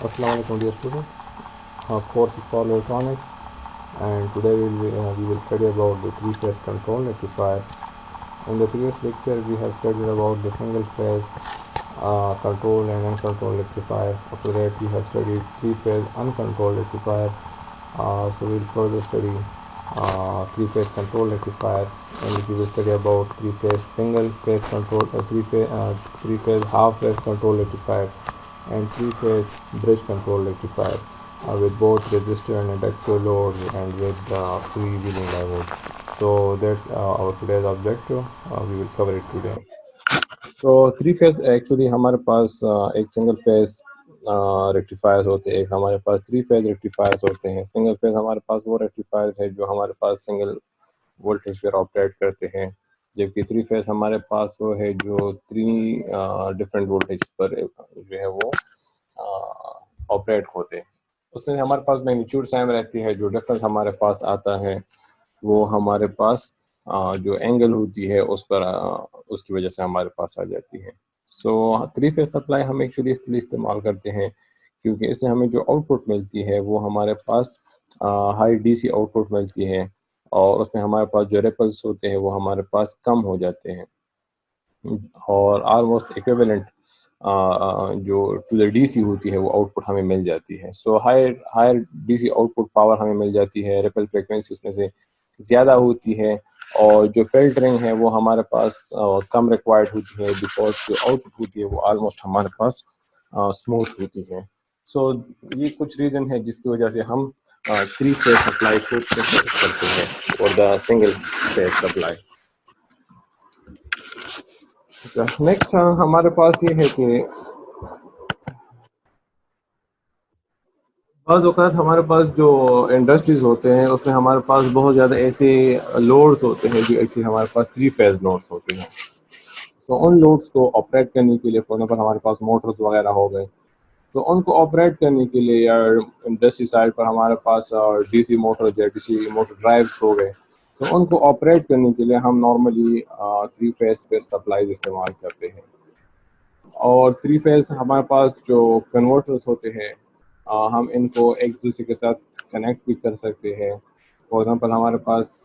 Assalamu alaikum dear student. Of course is Power Electronics, and today we will study about the three-phase control rectifier. In the previous lecture we have studied about the single phase control and uncontrolled rectifier. After that we have studied three-phase uncontrolled rectifier. So we will further study three-phase control rectifier, and we will study about three-phase single phase control, three-phase half-phase control rectifier, and three-phase bridge control rectifier with both resistor and inductor loads and with freewheeling diodes. So that's our today's objective. We will cover it today. So three phase actually हमारे पास एक single phase rectifiers होते हैं, एक हमारे पास three phase rectifiers होते हैं। Single phase हमारे पास वो रेक्टिफायर्स है जो हमारे पास सिंगल वोल्टेज पर ऑपरेट करते हैं, जबकि थ्री फेज हमारे पास वो है जो थ्री डिफरेंट वोल्टेज पर जो है वो ऑपरेट होते हैं। उसमें हमारे पास मैग्नीट्यूड सेम रहती है, जो डिफरेंस हमारे पास आता है वो हमारे पास जो एंगल होती है उस पर उसकी वजह से हमारे पास आ जाती है। सो थ्री फेज सप्लाई हम एक्चुअली इसलिए इस्तेमाल करते हैं क्योंकि इससे हमें जो आउटपुट मिलती है वो हमारे पास हाई डीसी आउटपुट मिलती है, और उसमें हमारे पास जो रिपल्स होते हैं वो हमारे पास कम हो जाते हैं, और ऑलमोस्ट इक्विवेलेंट जो टू द डीसी होती है वो आउटपुट हमें मिल जाती है। So higher DC output power हमें मिल जाती है, रिपल फ्रिक्वेंसी उसमें से ज़्यादा होती है, और जो फिल्टरिंग है वो हमारे पास कम रिक्वायर्ड होती है, बिकॉज जो आउटपुट होती है वो ऑलमोस्ट हमारे पास स्मूथ होती है। सो ये कुछ रीज़न है जिसकी वजह से हम थ्री फेज सप्लाई को प्रेफर करते हैं और the single phase supply. Next हमारे पास ये है कि बाज़ औक़ात हमारे पास जो इंडस्ट्रीज़ होते हैं उसमें हमारे पास बहुत ज़्यादा ऐसे लोड्स होते हैं जो एक्चुअली हमारे पास थ्री फेज लोड्स होते हैं। तो उन लोड्स को ऑपरेट करने के लिए फॉर एग्जाम्पल हमारे पास मोटर्स वगैरह हो गए, तो उनको ऑपरेट करने के लिए या इंडस्ट्री साइड पर हमारे पास डीसी मोटर्स या डीसी मोटर ड्राइव्स हो गए, तो उनको ऑपरेट करने के लिए हम नॉर्मली थ्री फेज पर सप्लाईज इस्तेमाल करते हैं। और थ्री फेज हमारे पास जो कन्वर्टर्स होते हैं हम इनको एक दूसरे के साथ कनेक्ट भी कर सकते हैं। फॉर एग्जांपल हमारे पास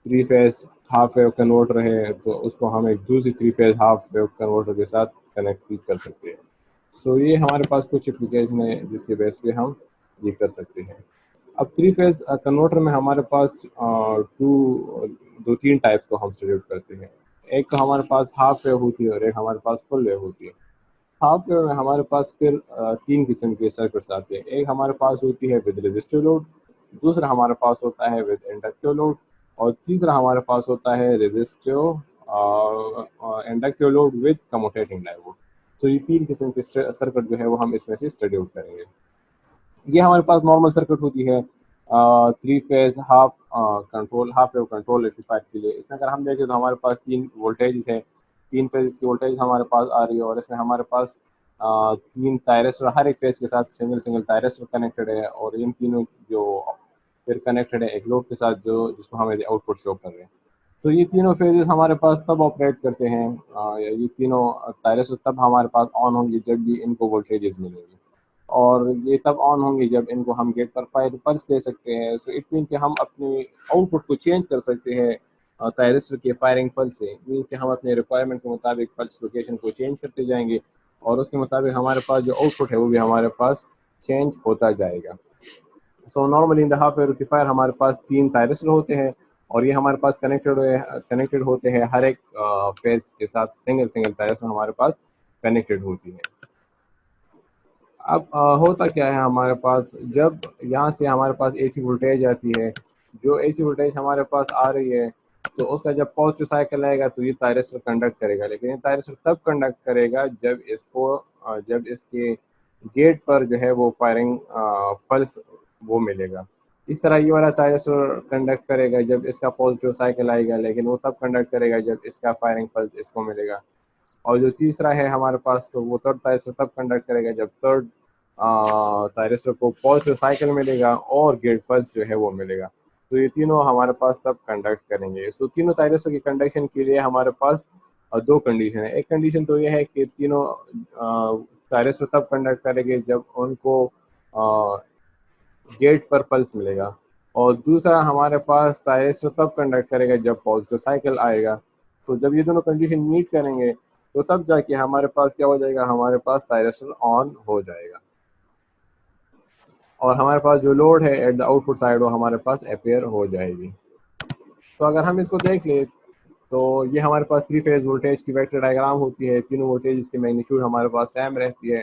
three phase half wave converter है, तो उसको हम एक दूसरी three phase half wave converter के साथ कनेक्ट भी कर सकते हैं। सो ये हमारे पास कुछ एप्लीकेशन है जिसके बेस पे हम ये कर सकते हैं। अब थ्री फेज कन्वर्टर में हमारे पास दो तीन टाइप्स को हम स्टडी करते हैं। एक तो हमारे पास हाफ वेव होती है और एक हमारे पास फुल वेव होती है। हाफ वेव में हमारे पास फिर तीन किस्म के सर्किट्स आते हैं। एक हमारे पास होती है विद रेजिस्टिव लोड, दूसरा हमारे पास होता है विद इंडक्टिव लोड, और तीसरा हमारे पास होता है resistive inductive load with commutating diode. तो ये तीन किस्म के सर्किट जो है वो हम इसमें से स्टडी आउट करेंगे। ये हमारे पास नॉर्मल सर्किट होती है three phase half wave control rectifier के लिए। इसमें अगर हम देखें तो हमारे पास तीन वोल्टेज है, तीन फेज की वोल्टेज हमारे पास आ रही है, और इसमें हमारे पास तीन टायरिस्टर हर एक फेज के साथ सिंगल सिंगल टायरिस्टर कनेक्टेड है, और इन तीनों जो फिर कनेक्टेड है एक लोड के साथ जो जिसको हम आउटपुट शो कर रहे हैं। तो ये तीनों फेजेस हमारे पास तब ऑपरेट करते हैं, ये तीनों टायरिस्टर तब हमारे पास ऑन होंगे जब भी इनको वोल्टेजेस मिलेंगे, और ये तब ऑन होंगे जब इनको हम गेट पर फायर पल्स दे सकते हैं। सो इट मीन कि हम अपने आउटपुट को चेंज कर सकते हैं टायरिस्टर के फायरिंग पल्स से। मीन कि हम अपने रिक्वायरमेंट के मुताबिक पल्स लोकेशन को चेंज करते जाएंगे, और उसके मुताबिक हमारे पास जो आउटपुट है वो भी हमारे पास चेंज होता जाएगा। So normally in the half wave rectifier हमारे पास तीन टायरिस्टर होते हैं, और ये हमारे पास कनेक्टेड होते हैं हर एक फेज के साथ सिंगल सिंगल टायरिस्टर हमारे पास कनेक्टेड होती है। अब होता क्या है हमारे पास, जब यहाँ से हमारे पास एसी वोल्टेज आती है, जो एसी वोल्टेज हमारे पास आ रही है, तो उसका जब पॉजिटिव साइकिल आएगा तो ये थायरिस्टर कंडक्ट करेगा, लेकिन ये थायरिस्टर तब कंडक्ट करेगा जब इसके गेट पर जो है वो फायरिंग पल्स वो मिलेगा। इस तरह ये वाला थायरिस्टर कंडक्ट करेगा जब इसका पॉजिटिव साइकिल आएगा, लेकिन वो तब कंडक्ट करेगा जब इसका फायरिंग पल्स इसको मिलेगा। और जो तीसरा है हमारे पास, तो वो थर्ड थायरिस्टर तब कंडक्ट करेगा जब थर्ड थायरिस्टर को पॉजिटिव साइकिल मिलेगा और गेट पल्स जो है वो मिलेगा। तो ये तीनों हमारे पास तब कंडक्ट करेंगे। सो तीनों थायरिस्टर की कंडक्शन के लिए हमारे पास दो कंडीशन है। एक कंडीशन तो ये है कि तीनों थायरिस्टर तब कंडक्ट करेंगे जब उनको गेट पर पल्स मिलेगा, और दूसरा हमारे पास थायरिस्टर तब कंडक्ट करेगा जब पॉजिटिव साइकिल आएगा। तो जब ये दोनों कंडीशन मीट करेंगे तो तब जाके हमारे पास क्या हो जाएगा, हमारे पास थायरिस्टर ऑन हो जाएगा और हमारे पास जो लोड है एट द आउटपुट साइड वो हमारे पास अपेयर हो जाएगी। तो अगर हम इसको देख ले तो ये हमारे पास 3 फेज वोल्टेज की वेक्टर डायग्राम होती है। तीनों वोल्टेज की मैग्नीट्यूड हमारे पास सेम रहती है,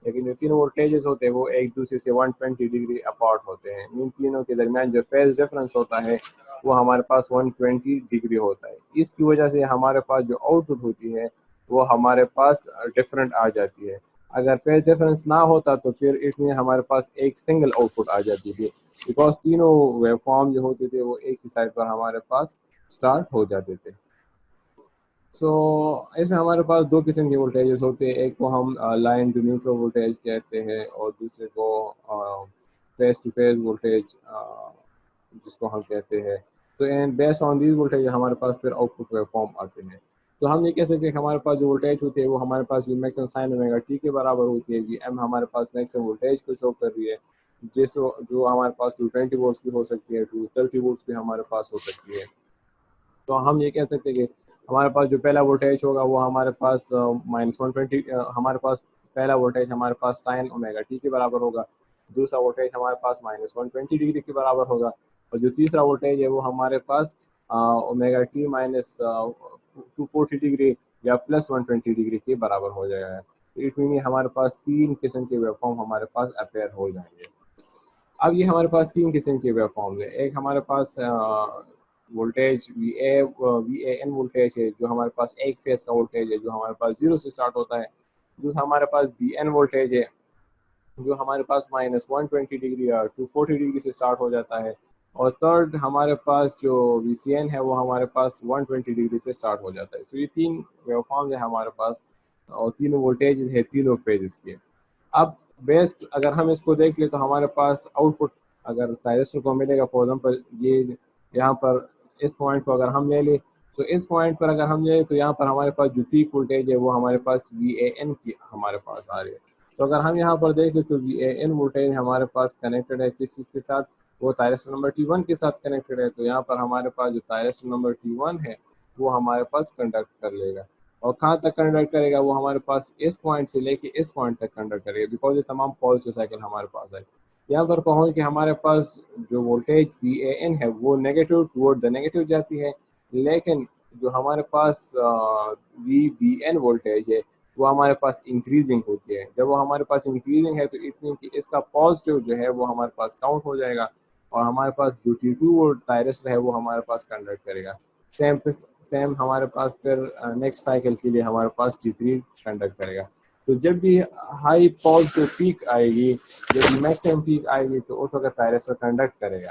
लेकिन जो तीनों वोल्टेजेस होते हैं वो एक दूसरे से 120 डिग्री अपार्ट होते हैं। इन तीनों के दरमियान जो फेज डिफरेंस होता है वो हमारे पास 120 डिग्री होता है। इसकी वजह से हमारे पास जो आउटपुट होती है वो हमारे पास डिफरेंट आ जाती है। अगर फेज डिफरेंस ना होता तो फिर इसमें हमारे पास एक सिंगल आउटपुट आ जाती थी, बिकॉज तीनों वेवफॉर्म जो होते थे वो एक ही साइड पर हमारे पास स्टार्ट हो जाते थे। सो इसमें हमारे पास दो किस्म के वोल्टेजेस होते हैं, एक को हम लाइन टू न्यूट्रल वोल्टेज कहते हैं और दूसरे को फेस टू फेस वोल्टेज जिसको हम कहते हैं। तो and based on these voltage हमारे पास फिर आउटपुट वेवफॉर्म आते हैं। तो हम ये कह सकते हैं कि हमारे पास जो वोल्टेज होती है वो हमारे पास V maximum sine omega T के बराबर होती है। वी एम हमारे पास मैक्सिमम वोल्टेज को शो कर रही है, जिस जो हमारे पास 220 वोल्ट्स भी हो सकती है, 230 वोल्ट्स भी हमारे पास हो सकती है। तो हम ये कह सकते हैं कि हमारे पास जो पहला वोल्टेज होगा वो हमारे पास -120, हमारे पास पहला वोल्टेज हमारे पास साइन ओमेगा टी के बराबर होगा, दूसरा वोल्टेज हमारे पास -120 डिग्री के बराबर होगा, और जो तीसरा वोल्टेज है वो हमारे पास ओमेगा टी माइनस 240 डिग्री या +120 डिग्री के बराबर हो जाएगा। तो इट मीन हमारे पास तीन किस्म के वेवफॉर्म हमारे पास अपेयर हो जाएंगे। अब ये हमारे पास तीन किस्म के वेवफॉर्म्स है। एक हमारे पास voltage V A N voltage है जो हमारे पास एक फेज का वोल्टेज है जो हमारे पास 0 से स्टार्ट होता है। दूसरा हमारे पास बी एन वोल्टेज है जो हमारे पास -120 डिग्री या 240 डिग्री से स्टार्ट हो जाता है, और थर्ड हमारे पास जो वी सी एन है वो हमारे पास 120 डिग्री से स्टार्ट हो जाता है। सो ये तीन वेवफॉर्म्स है हमारे पास और तीनों वोल्टेज है तीनों फेजेस के। अब बेस्ट अगर हम इसको देख ले तो हमारे पास आउटपुट अगर थायरिस्टर को मिलेगा, फॉर एग्जाम्पल ये यहाँ पर इस पॉइंट को अगर हम ले लें तो इस पॉइंट पर अगर हम ले तो यहाँ पर हमारे पास जो पीक वोल्टेज है वो हमारे पास वी ए एन की हमारे पास आ रही है। तो अगर हम यहाँ पर देख लें तो वी ए एन वोल्टेज हमारे पास कनेक्टेड है किस चीज़ के साथ, वो थायरिस्टर नंबर T1 के साथ कनेक्टेड है। तो यहाँ पर हमारे पास जो थायरिस्टर नंबर T1 है वो हमारे पास कंडक्ट कर लेगा, और कहाँ तक कंडक्ट करेगा, वो हमारे पास इस पॉइंट से लेके इस पॉइंट तक कंडक्ट करेगा, बिकॉज ये तमाम पॉजिटिव साइकिल हमारे पास है। यहाँ पर पहुँच के हमारे पास जो वोल्टेज वी ए एन है वो नेगेटिव टुवर्ड द नेगेटिव जाती है, लेकिन जो हमारे पास वी बी एन वोल्टेज है वो हमारे पास इंक्रीजिंग होती है। जब वो हमारे पास इंक्रीजिंग है तो इतनी कि इसका पॉजिटिव जो है वो हमारे पास काउंट हो जाएगा, और हमारे पास जो T2 वोल्ट थायरिस्टर है वो हमारे पास कंडक्ट करेगा। सेम हमारे पास फिर नेक्स्ट साइकिल के लिए हमारे पास T3 कंडक्ट करेगा। तो जब भी हाई पॉजिटिव पीक आएगी, जब मैक्सिमम पीक आएगी तो उस वक्त थायरिस्टर कंडक्ट करेगा,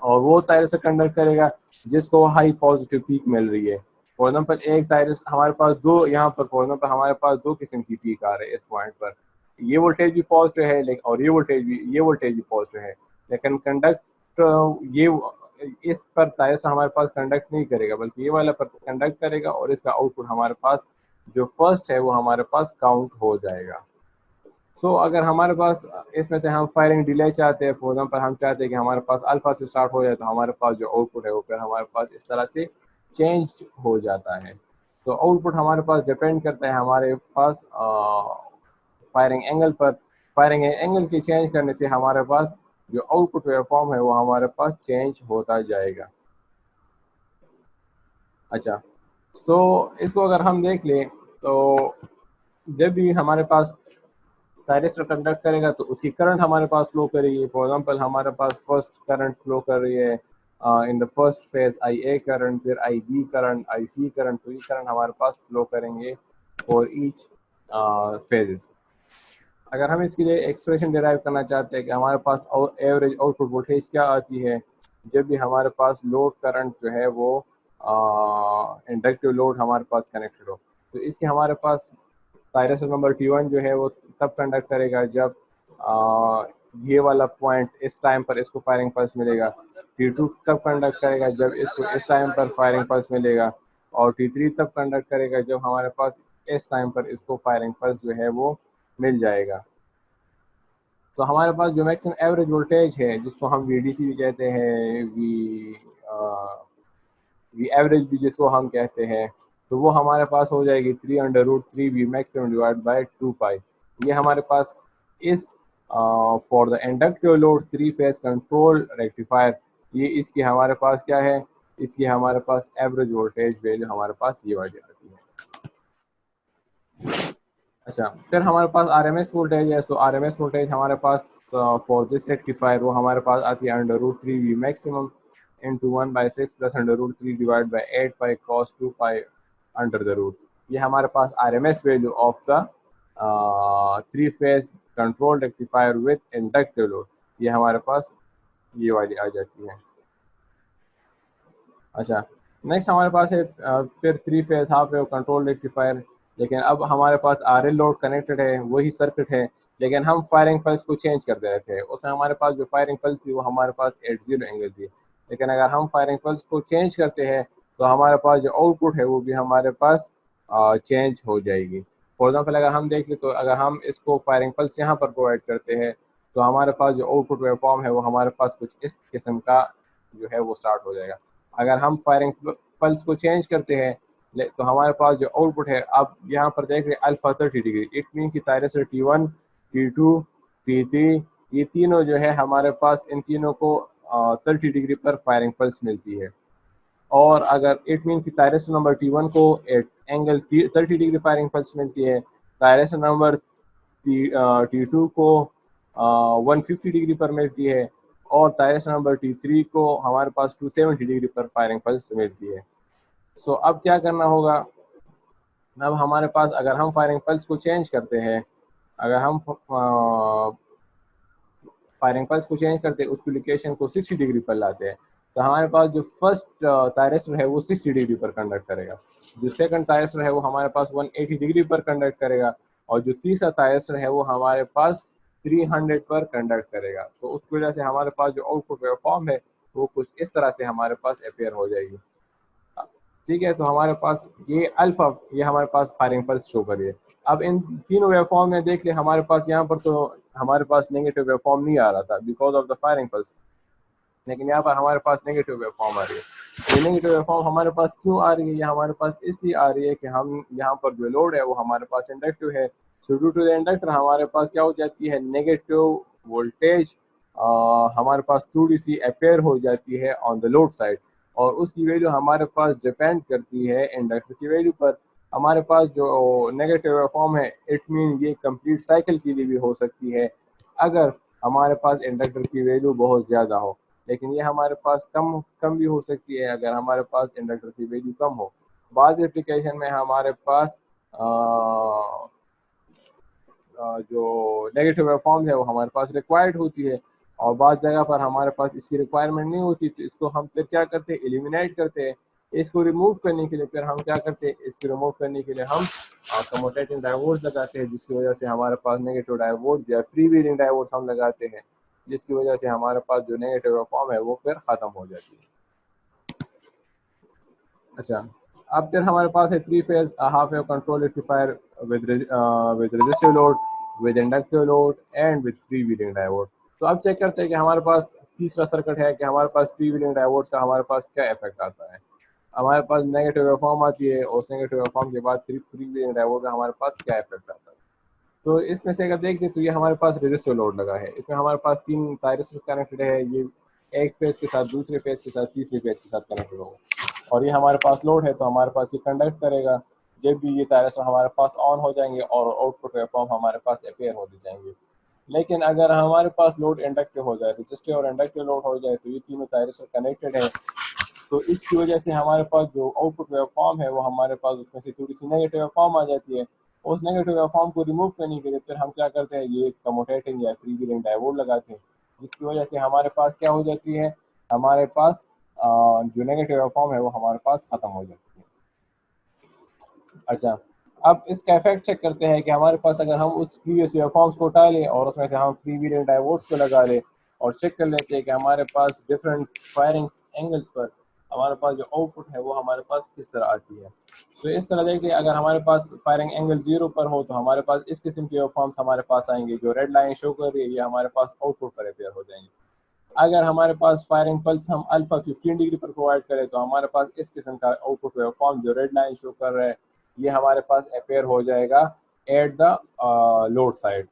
और वो थायरिस्टर कंडक्ट करेगा जिसको हाई पॉजिटिव पीक मिल रही है। फॉर एग्जाम्पल एक थायरिस्टर हमारे पास दो यहाँ पर फॉर एग्जाम्पल हमारे पास दो किस्म की पीक आ रहे हैं इस पॉइंट पर, ये वोल्टेज भी पॉजिटिव है लेकिन और ये वोल्टेज भी पॉजिटिव है, लेकिन कंडक्ट ये इस पर थायरिस्टर हमारे पास कंडक्ट नहीं करेगा बल्कि ये वाला पर कंडक्ट करेगा, और इसका आउटपुट हमारे पास जो फर्स्ट है वो हमारे पास काउंट हो जाएगा। सो अगर हमारे पास इसमें से हम फायरिंग डिले चाहते हैं, फॉर एग्जाम्पल हम चाहते हैं कि हमारे पास अल्फा से स्टार्ट हो जाए, तो हमारे पास जो आउटपुट है वो फिर हमारे पास इस तरह से चेंज हो जाता है। तो आउटपुट हमारे पास डिपेंड करता है हमारे पास फायरिंग एंगल पर। फायरिंग एंगल की चेंज करने से हमारे पास जो आउटपुट वेवफॉर्म है वो हमारे पास चेंज होता जाएगा। अच्छा, सो इसको अगर हम देख लें तो जब भी हमारे पास थायरिस्टर कंडक्ट करेगा तो उसकी करंट हमारे पास फ्लो करेगी। फॉर एग्जांपल हमारे पास फर्स्ट करंट फ्लो कर रही है in the first phase I A current, फिर आई बी करंट, आई सी करंट, तो ये करंट हमारे पास फ्लो करेंगे फॉर ईच फेजेस। अगर हम इसके लिए एक्सप्रेशन डिराइव करना चाहते हैं कि हमारे पास एवरेज आउटपुट वोल्टेज क्या आती है जब भी हमारे पास लोड करंट जो है वो इंडक्टिव लोड हमारे पास कनेक्टेड हो, तो इसके हमारे पास थायरिस्टर नंबर T1 जो है वो तब कंडक्ट करेगा जब ये वाला पॉइंट इस टाइम पर इसको फायरिंग पल्स मिलेगा। T2 तब कंडक्ट करेगा जब इसको इस टाइम पर फायरिंग पल्स मिलेगा, और T3 तब कंडक्ट करेगा जब हमारे पास इस टाइम पर इसको फायरिंग पल्स जो है वो मिल जाएगा। तो हमारे पास जो मैक्सिमम एवरेज वोल्टेज है, जिसको हम VDC भी कहते हैं, वी एवरेज भी जिसको हम कहते हैं, तो वो हमारे पास हो जाएगी 3√3V मैक्सिमम डिवाइड बाय 2 पाई। ये हमारे पास इस for the inductive load 3 phase control rectifier, ये इसकी हमारे पास क्या है, इसकी हमारे पास एवरेज वोल्टेज वैल्यू हमारे पास ये वाली आती है। अच्छा, फिर हमारे पास RMS वोल्टेज है। सो RMS वोल्टेज हमारे पास फॉर दिस रेक्टिफायर वो हमारे पास आती है √3V maximum into 1/6 plus √3 divide by 8 pi cos 2 pi under the root. ये हमारे पास RMS value of the 3 phase control rectifier with inductive load, ये हमारे पास ये वाली आ जाती है। अच्छा, नेक्स्ट हमारे पास है फिर 3 phase half wave control rectifier. लेकिन अब हमारे पास RL लोड कनेक्टेड है, वही सर्किट है, लेकिन हम फायरिंग पल्स को चेंज कर दे रहे थे। उसमें हमारे पास जो फायरिंग पल्स थी वो हमारे पास 80 एंगल थी। लेकिन अगर हम फायरिंग पल्स को चेंज करते हैं तो हमारे पास जो आउटपुट है वो भी हमारे पास चेंज हो जाएगी। फॉर एग्जाम्पल अगर हम देख लें तो अगर हम इसको फायरिंग पल्स यहाँ पर प्रोवाइड करते हैं तो हमारे पास जो आउटपुट वेवफॉर्म है वो हमारे पास कुछ इस किस्म का जो है वो स्टार्ट हो जाएगा। अगर हम फायरिंग पल्स को चेंज करते हैं तो हमारे पास जो आउटपुट है, आप यहाँ पर देख रहे हैं अल्फा 30 डिग्री, इट मीन की तायरसर T1, T2, T3, ये तीनों जो है हमारे पास, इन तीनों को 30 डिग्री पर फायरिंग पल्स मिलती है। और अगर इट मीन की तायरसर नंबर T1 को एंगल 30 डिग्री फायरिंग पल्स मिलती है, तायरसर नंबर T2 को 150 डिग्री पर मिलती है, और तायरसर नंबर T3 को हमारे पास 270 डिग्री पर फायरिंग पल्स मिलती है। सो अब क्या करना होगा, अब हमारे पास अगर हम फायरिंग पल्स को चेंज करते हैं, अगर हम फायरिंग पल्स को चेंज करते हैं, उसकी लोकेशन को 60 डिग्री पर लाते हैं, तो हमारे पास जो फर्स्ट तायरसर है वो 60 डिग्री पर कंडक्ट करेगा, जो सेकंड तायरसर है वो हमारे पास 180 डिग्री पर कंडक्ट करेगा, और जो तीसरा तायरसर है वो हमारे पास 300 पर कंडक्ट करेगा। तो उसकी वजह से हमारे पास जो आउटपुट वेवफॉर्म है वो कुछ इस तरह से हमारे पास अपेयर हो जाएगी। ठीक है, तो हमारे पास ये अल्फा, ये हमारे पास फायरिंग पल्स शो करिए। अब इन तीनों वेवफॉर्म में देख ले, हमारे पास यहाँ पर तो हमारे पास नेगेटिव वेवफॉर्म नहीं आ रहा था because of the firing pulse, लेकिन यहाँ पर हमारे पास नेगेटिव वेवफॉर्म आ रही है। ये नेगेटिव वेवफॉर्म हमारे पास क्यों आ रही है, ये हमारे पास इसलिए आ रही है कि हम यहाँ पर जो लोड है वो हमारे पास इंडक्टिव है। So due to the inductor हमारे पास क्या हो जाती है, नेगेटिव वोल्टेज हमारे पास थोड़ी सी अपेयर हो जाती है ऑन द लोड साइड, और उसकी वैल्यू हमारे पास डिपेंड करती है इंडक्टर की वैल्यू पर। हमारे पास जो नेगेटिव वेवफॉर्म है, इट मीन ये कंप्लीट साइकिल के लिए भी हो सकती है अगर हमारे पास इंडक्टर की वैल्यू बहुत ज़्यादा हो, लेकिन ये हमारे पास कम भी हो सकती है अगर हमारे पास इंडक्टर की वैल्यू कम हो। बाज़ एप्लीकेशन में हमारे पास जो नेगेटिव वेवफॉर्म है वो हमारे पास रिक्वायर्ड होती है, और बाज़ जगह पर हमारे पास इसकी रिक्वायरमेंट नहीं होती, तो इसको हम फिर क्या करते हैं, एलिमिनेट करते हैं। इसको रिमूव करने के लिए फिर हम क्या करते हैं, इसको रिमूव करने के लिए हम कम्यूटेटिंग डायोड्स लगाते हैं, जिसकी वजह से हमारे पास नेगेटिव डायोड या फ्री व्हीलिंग डायोड्स हम लगाते हैं, जिसकी वजह से हमारे पास जो नेगेटिव वेवफॉर्म है वो फिर ख़त्म हो जाती है। अच्छा, अब फिर हमारे पास है 3 phase half wave control rectifier with resistive load, with inductive load and with free wheeling diode. तो अब चेक करते हैं कि हमारे पास तीसरा सर्किट है कि हमारे पास फ्री व्हीलिंग डायोड्स का हमारे पास क्या इफेक्ट आता है। हमारे पास नेगेटिव वेवफॉर्म आती है, और उस नेगेटिव वेवफॉर्म के बाद फ्री व्हीलिंग डायोड का हमारे पास क्या इफेक्ट आता है। तो इसमें से अगर देख लें तो ये हमारे पास रेजिस्टिव लोड लगा है, इसमें हमारे पास 3 तायरस कनेक्टेड है, ये एक फेज के साथ, दूसरे फेज के साथ, तीसरे फेज के साथ कनेक्टेड होगा, और ये हमारे पास लोड है, तो हमारे पास ये कंडक्ट करेगा। जब भी ये तायरस हमारे पास ऑन हो जाएंगे और आउटपुट वेवफॉर्म हमारे पास अपेयर हो जाएंगे। लेकिन अगर हमारे पास लोड इंडक्टिव हो जाए, रजिस्टिव और इंडक्टिव लोड हो जाए, तो ये तीनों तायरस कनेक्टेड है, तो इसकी वजह से हमारे पास जो आउटपुट वेवफॉर्म है वो हमारे पास उसमें से थोड़ी सी नेगेटिव वेवफॉर्म आ जाती है। उस नेगेटिव वेवफॉर्म को रिमूव करने के लिए फिर हम क्या करते हैं, ये कम्यूटेटिंग या फ्री व्हीलिंग डायोड लगाते हैं, जिसकी वजह से हमारे पास क्या हो जाती है, हमारे पास जो नेगेटिव वेवफॉर्म है वो हमारे पास ख़त्म हो जाती है। अच्छा, अब इसका इफेक्ट चेक करते हैं कि हमारे पास अगर हम उस प्रीवियस वेवफॉर्म्स को उठा लें और उसमें से हम फ्री व्हीलिंग डायोड्स को लगा लें और चेक कर लेते हैं कि हमारे पास डिफरेंट फायरिंग एंगल्स पर हमारे पास जो आउटपुट है वो हमारे पास किस तरह आती है। तो इस तरह देखिए, अगर हमारे पास फायरिंग एंगल 0 पर हो तो हमारे पास इस किस्म के वेवफॉर्म्स हमारे पास आएंगे। जो रेड लाइन शो कर रही है ये हमारे पास आउटपुट पर अपेयर हो जाएंगे। अगर हमारे पास फायरिंग पल्स हम अल्फा 15 डिग्री पर प्रोवाइड करें तो हमारे पास इस किस्म का आउटपुट वेवफॉर्म जो रेड लाइन शो कर रहा है ये हमारे पास अपेयर हो जाएगा एट द लोड साइड।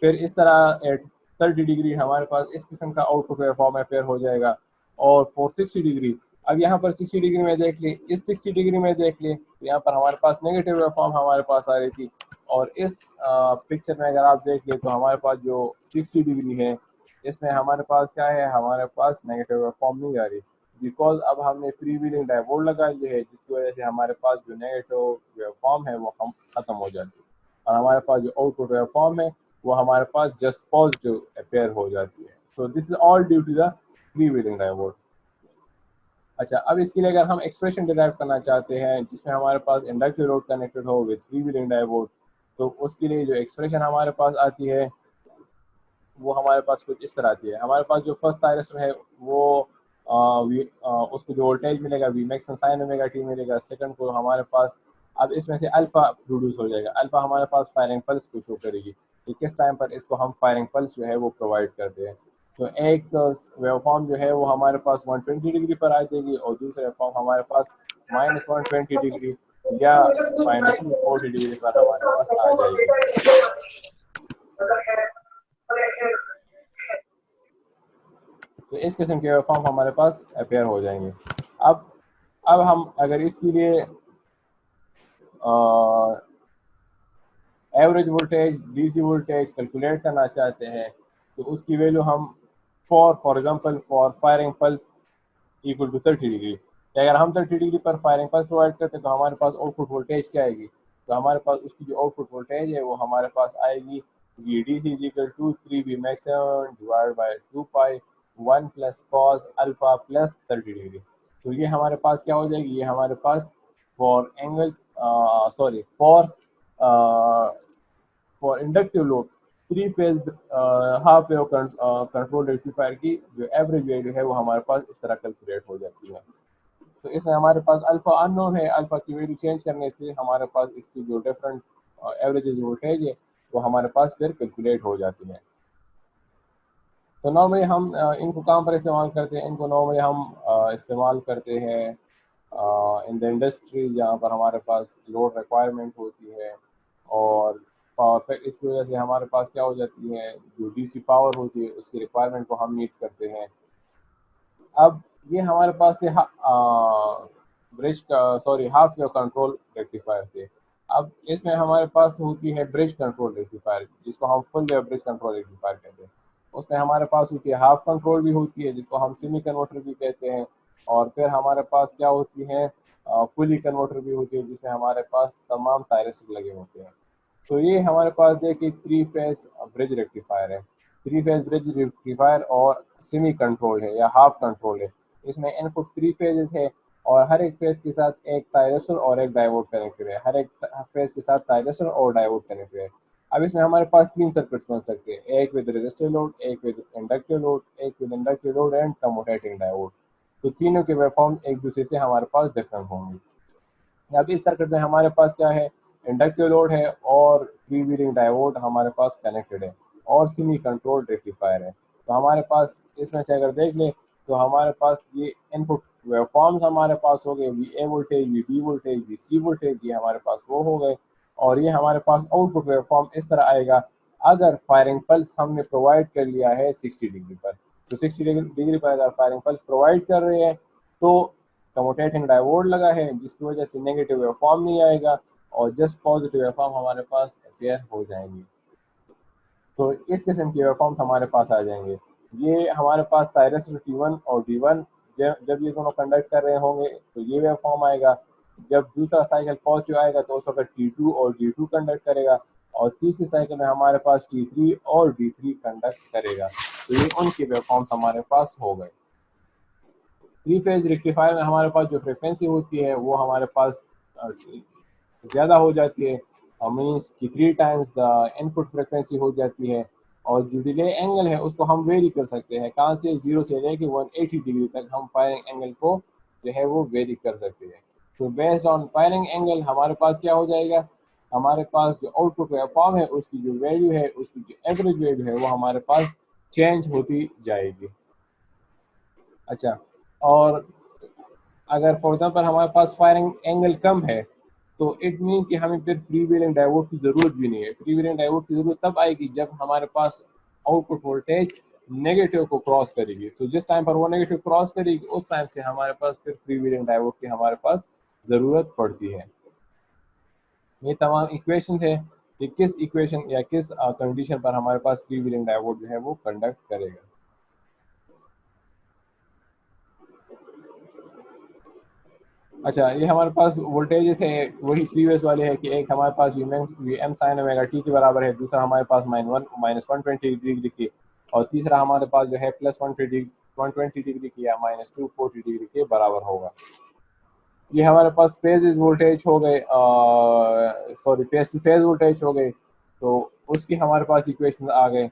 फिर इस तरह एट 30 डिग्री हमारे पास इस किस्म का आउटपुट वेवफॉर्म अपेयर हो जाएगा। और फॉर 60 डिग्री, अब यहाँ पर 60 डिग्री में देख ले, इस 60 डिग्री में देख ले तो यहाँ पर हमारे पास नेगेटिव वेवफॉर्म हमारे पास आ रही थी। और इस पिक्चर में अगर आप देख ले तो हमारे पास जो 60 डिग्री है इसमें हमारे पास क्या है, हमारे पास नेगेटिव वेवफॉर्म नहीं आ रही, बिकॉज अब हमने फ्री व्हीलिंग डायपोल लगा ली है, जिसकी वजह से हमारे पास जो नेगेटिव वेवफॉर्म है वो हम खत्म हो जाती है और हमारे पास जो आउटपुट वेवफॉर्म है वो हमारे पास जस्ट पॉजिटिव अपेयर हो जाती है। So this is all due to the freewheeling diode. अच्छा, अब इसके लिए अगर हम एक्सप्रेशन डिराइव करना चाहते हैं जिसमें हमारे पास इंडक्टिव लोड कनेक्टेड हो विद फ्री व्हीलिंग डायोड, तो उसके लिए जो एक्सप्रेशन हमारे पास आती है वो हमारे पास कुछ इस तरह आती है। हमारे पास जो फर्स्ट थायरिस्टर है वो उसको जो वोल्टेज मिलेगा we maximum sine omega T मिलेगा। सेकंड को हमारे पास अब इसमें से अल्फा प्रोड्यूस हो जाएगा। अल्फा हमारे पास फायरिंग पल्स को शो करेगी कि किस टाइम पर इसको हम फायरिंग पल्स जो है वो प्रोवाइड करते हैं। तो एक वेवफॉर्म जो है वो हमारे पास 120 डिग्री पर आ जाएगी और दूसरा वेवफॉर्म हमारे पास -120 डिग्री या -240 डिग्री पर हमारे पास आ जाएगी। तो इस किस्म के वेवफॉर्म हमारे पास अपेयर हो जाएंगे। अब हम अगर इसके लिए average voltage DC voltage calculate करना चाहते हैं तो उसकी वैल्यू हम for example for firing pulse equal to 30 degree, अगर हम 30 डिग्री पर फायरिंग पल्स प्रोवाइड करते हैं तो हमारे पास आउटपुट वोल्टेज क्या आएगी, तो हमारे पास उसकी जो आउटपुट वोल्टेज है वो हमारे पास आएगी VDC equal to 3V maximum divide by 2 pi 1 plus cos alpha plus 30 degree. तो ये हमारे पास क्या हो जाएगी, ये हमारे पास for angle sorry for inductive load 3 phase half wave control rectifier की जो एवरेज वैल्यू है वो हमारे पास इस तरह कैलकुलेट हो जाती है। तो इसमें हमारे पास अल्फा अननोन है, अल्फा की वैल्यू चेंज करने से हमारे पास इसकी जो डिफरेंट एवरेज वोल्टेज है वो हमारे पास फिर कैलकुलेट हो जाती है। तो नॉर्मली हम इनको कहाँ पर इस्तेमाल करते हैं, इनको नॉर्मली हम इस्तेमाल करते हैं इन द इंडस्ट्री जहाँ पर हमारे पास लोड रिक्वायरमेंट होती है और पावर। इसकी वजह से हमारे पास क्या हो जाती है, जो डीसी पावर होती है उसकी रिक्वायरमेंट को हम मीट करते हैं। अब ये हमारे पास थे ब्रिज का sorry half wave control rectifier थे। अब इसमें हमारे पास होती है ब्रिज कंट्रोल रेक्टिफायर जिसको हम full wave bridge control rectifier कहते हैं। उसमें हमारे पास होती है हाफ कंट्रोल भी होती है जिसको हम सेमी कन्वर्टर भी कहते हैं। और फिर हमारे पास क्या होती है, फुली कन्वर्टर भी होती है जिसमें हमारे पास तमाम थायरिस्टर लगे होते हैं। तो ये हमारे पास देखिए 3 फेज ब्रिज रेक्टिफायर है। 3 फेज ब्रिज रेक्टिफायर और सेमी कंट्रोल है या हाफ कंट्रोल है। इसमें इनपुट 3 फेजेस है और हर एक फेज के साथ एक थायरिस्टर और एक डायोड कनेक्टेड है। हर एक फेज के साथ थायरिस्टर और डायोड कनेक्टेड है। अब इसमें हमारे पास 3 सर्किट्स बन सकते हैं, एक विद रेजिस्टिव लोड, एक विद इंडक्टिव लोड, एक with inductive load and commutating diode. तो तीनों के वेवफॉर्म एक दूसरे से हमारे पास डिफरेंट होंगे। अब इस सर्किट में हमारे पास क्या है, इंडक्टिव लोड है और फ्री व्हीलिंग डायोड हमारे पास कनेक्टेड है और सेमी कंट्रोल रेक्टिफायर है। तो हमारे पास इसमें से अगर देख लें तो हमारे पास ये इनपुट वेवफॉर्म्स हमारे पास हो गए, VA voltage, VB voltage, VC voltage, ये हमारे पास वो हो गए। और ये हमारे पास आउटपुट वेवफॉर्म इस तरह आएगा अगर फायरिंग पल्स हमने प्रोवाइड कर लिया है 60 डिग्री पर। तो 60 डिग्री पर अगर फायरिंग पल्स प्रोवाइड कर रहे हैं तो कम्यूटेटिंग डायोड लगा है जिसकी वजह से नेगेटिव वेवफॉर्म नहीं आएगा और जस्ट पॉजिटिव वेवफॉर्म हमारे पास अपेयर हो जाएंगे। तो इस किस्म के वेवफॉर्म्स हमारे पास आ जाएंगे। ये हमारे पास थायरिस्टर T1 और D1 जब ये दोनों कंडक्ट कर रहे होंगे तो ये वेवफॉर्म आएगा। जब दूसरा साइकिल पॉजिटिव आएगा तो उस वक्त T2 और D2 कंडक्ट करेगा और तीसरी साइकिल में हमारे पास T3 और D3 कंडक्ट करेगा। तो ये उनके वेवफॉर्म्स हमारे पास हो गए। 3 फेज रेक्टिफायर में हमारे पास जो फ्रिक्वेंसी होती है वो हमारे पास ज़्यादा हो जाती है, मीन्स कि 3 टाइम्स द इनपुट फ्रिक्वेंसी हो जाती है। और जो डिले एंगल है उसको हम वेरी कर सकते हैं, कहाँ से 0 से लेके 180 डिग्री तक हम फायरिंग एंगल को जो है वो वेरी कर सकते हैं। तो बेस्ड ऑन फायरिंग एंगल हमारे पास क्या हो जाएगा, हमारे पास जो आउटपुट वेवफॉर्म है उसकी जो वैल्यू है, उसकी जो एवरेज वैल्यू है वो हमारे पास चेंज होती जाएगी। अच्छा, और अगर फॉर एग्जांपल हमारे पास फायरिंग एंगल कम है तो इट मीन कि हमें फिर फ्री व्हीलिंग डायोड की ज़रूरत भी नहीं है। फ्री व्हीलिंग डायोड की ज़रूरत तब आएगी जब हमारे पास आउटपुट वोल्टेज नेगेटिव को क्रॉस करेगी। तो जिस टाइम पर वो नेगेटिव क्रॉस करेगी उस टाइम से हमारे पास फिर फ्री व्हीलिंग डायोड की हमारे पास ज़रूरत पड़ती है। ये तमाम इक्वेशन है कि किस इक्वेशन या किस कंडीशन पर हमारे पास फ्री व्हीलिंग डायोड जो है वो कंडक्ट करेगा। अच्छा, ये हमारे पास वोल्टेजेस है वही प्रीवियस वाले है कि एक हमारे पास V M sine omega T के बराबर है, दूसरा हमारे पास -120 डिग्री की, और तीसरा हमारे पास जो है +120 डिग्री की या -240 डिग्री के बराबर होगा। ये हमारे पास फेज वोल्टेज हो गए, sorry phase two phase voltage हो गए, तो उसकी हमारे पास इक्वेशन आ गए।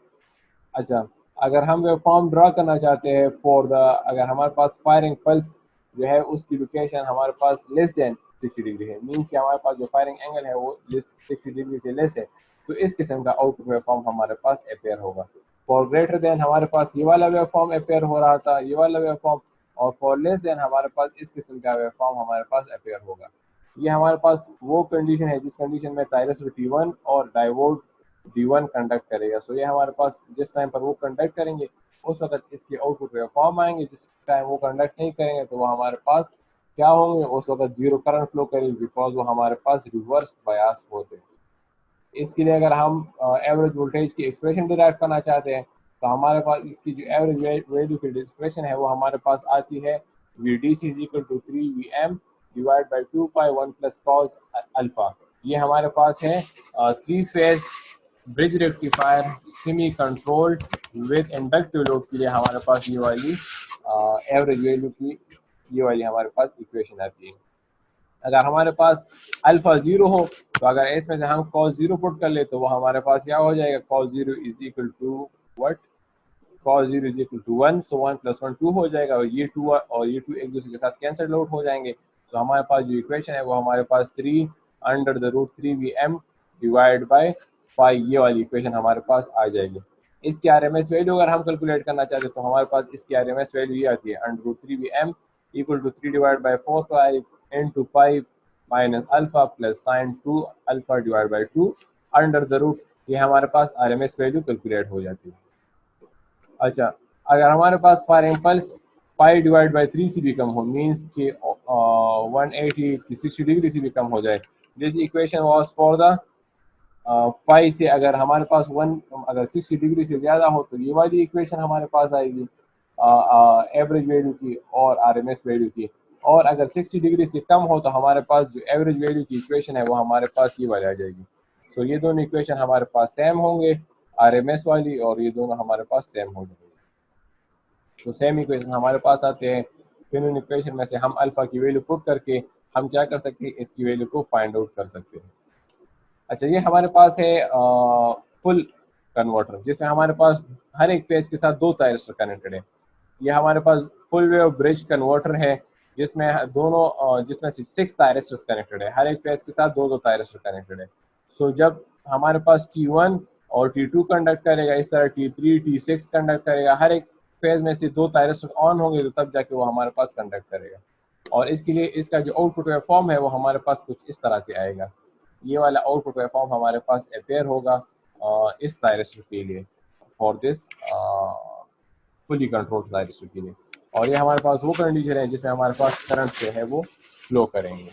अच्छा, अगर हम वेवफॉर्म ड्रा करना चाहते हैं फॉर द, अगर हमारे पास फायरिंग पल्स जो है उसकी लोकेशन हमारे पास लेस देन 60 डिग्री है, मीन्स कि हमारे पास जो फायरिंग एंगल है वो 60 डिग्री से लेस है, तो इस किस्म का आउटपुट वेवफॉर्म हमारे पास अपेयर होगा। फॉर ग्रेटर देन हमारे पास ये वाला वेवफॉर्म अपेयर हो रहा था, ये वाला वेवफॉर्म, और फॉर लेस देन हमारे पास इस किस्म का वेवफॉर्म हमारे पास अपेयर होगा। ये हमारे पास वो कंडीशन है जिस कंडीशन में थायरस्टर T1 और डायोड D1 कंडक्ट करेगा। सो ये हमारे पास जिस टाइम पर वो कंडक्ट करेंगे उस वक्त इसके आउटपुट वेवफॉर्म आएंगे, जिस टाइम वो कंडक्ट नहीं करेंगे तो वो हमारे पास क्या होंगे, उस वक्त जीरो करंट फ्लो करेंगे, बिकॉज वो हमारे पास रिवर्स बायस होते हैं। इसके लिए अगर हम एवरेज वोल्टेज की एक्सप्रेशन डिराइव करना चाहते हैं तो हमारे पास इसकी जो एवरेज वैल्यू की एक्सप्रेशन है वो हमारे पास आती है VDC = 3Vm divide by 2π1 + cos alpha. ये हमारे पास है 3 phase bridge rectifier semi controlled with inductive load के लिए हमारे पास ये वाली एवरेज वैल्यू की ये वाली हमारे पास इक्वेशन आती है। अगर हमारे पास अल्फा 0 हो तो अगर इसमें से हम cos 0 पुट कर ले तो वो हमारे पास क्या हो जाएगा, cos 0 = what, cos 0 = 1, सो 1 + 1 2 हो जाएगा, और ये 2 एक दूसरे के साथ कैंसिल आउट हो जाएंगे। तो हमारे पास जो इक्वेशन है वो हमारे पास 3√3Vm डिवाइड बाय 5, ये वाली इक्वेशन हमारे पास आ जाएगी। इसकी RMS वैल्यू अगर हम कैलकुलेट करना चाहते तो हमारे पास इसकी RMS वैल्यू ये आती है √3Vm = 3 divide by 4π into pi minus alpha plus sin 2 alpha divided by 2 under the root, ये हमारे पास RMS वैल्यू कैलकुलेट हो जाती है। अच्छा, अगर हमारे पास firing pulse pi divide by 3 से भी कम हो, मीन्स कि 180 60 डिग्री से भी कम हो जाए, this equation was for the pi से अगर हमारे पास अगर 60 डिग्री से ज़्यादा हो तो ये वाली इक्वेशन हमारे पास आएगी एवरेज वैल्यू की और RMS वैल्यू की, और अगर 60 डिग्री से कम हो तो हमारे पास जो एवरेज वैल्यू की इक्वेशन है वो हमारे पास ये वाली आ जाएगी। सो ये दोनों इक्वेशन हमारे पास सेम होंगे, RMS वाली, और ये दोनों हमारे पास सेम हो जाएंगे। तो सेम इक्वेशन हमारे पास आते हैं, फिर उन इक्वेशन में से हम अल्फा की वैल्यू पुट करके हम क्या कर सकते हैं, इसकी वैल्यू को फाइंड आउट कर सकते हैं। अच्छा, ये हमारे पास है फुल कन्वर्टर जिसमें हमारे पास हर एक फेज के साथ 2 थायरिस्टर कनेक्टेड है। ये हमारे पास फुल वेव ब्रिज कन्वर्टर है जिसमें जिसमें से 6 थायरिस्टर्स कनेक्टेड है, हर एक फेज के साथ 2 थायरिस्टर कनेक्टेड है। सो जब हमारे पास T1 और T2 कंडक्ट करेगा, इस तरह T3 T6 कंडक्ट करेगा, हर एक फेज में से 2 थायरिस्टर ऑन होंगे तो तब जाके वो हमारे पास कंडक्ट करेगा, और इसके लिए इसका जो आउटपुट वेवफॉर्म है वो हमारे पास कुछ इस तरह से आएगा। ये वाला आउटपुट वेवफॉर्म हमारे पास अपेयर होगा इस थायरिस्टर के लिए, for this fully controlled thyristor के लिए, और ये हमारे पास वो कंडीशन है जिसमें हमारे पास करंट जो है वो फ्लो करेंगे।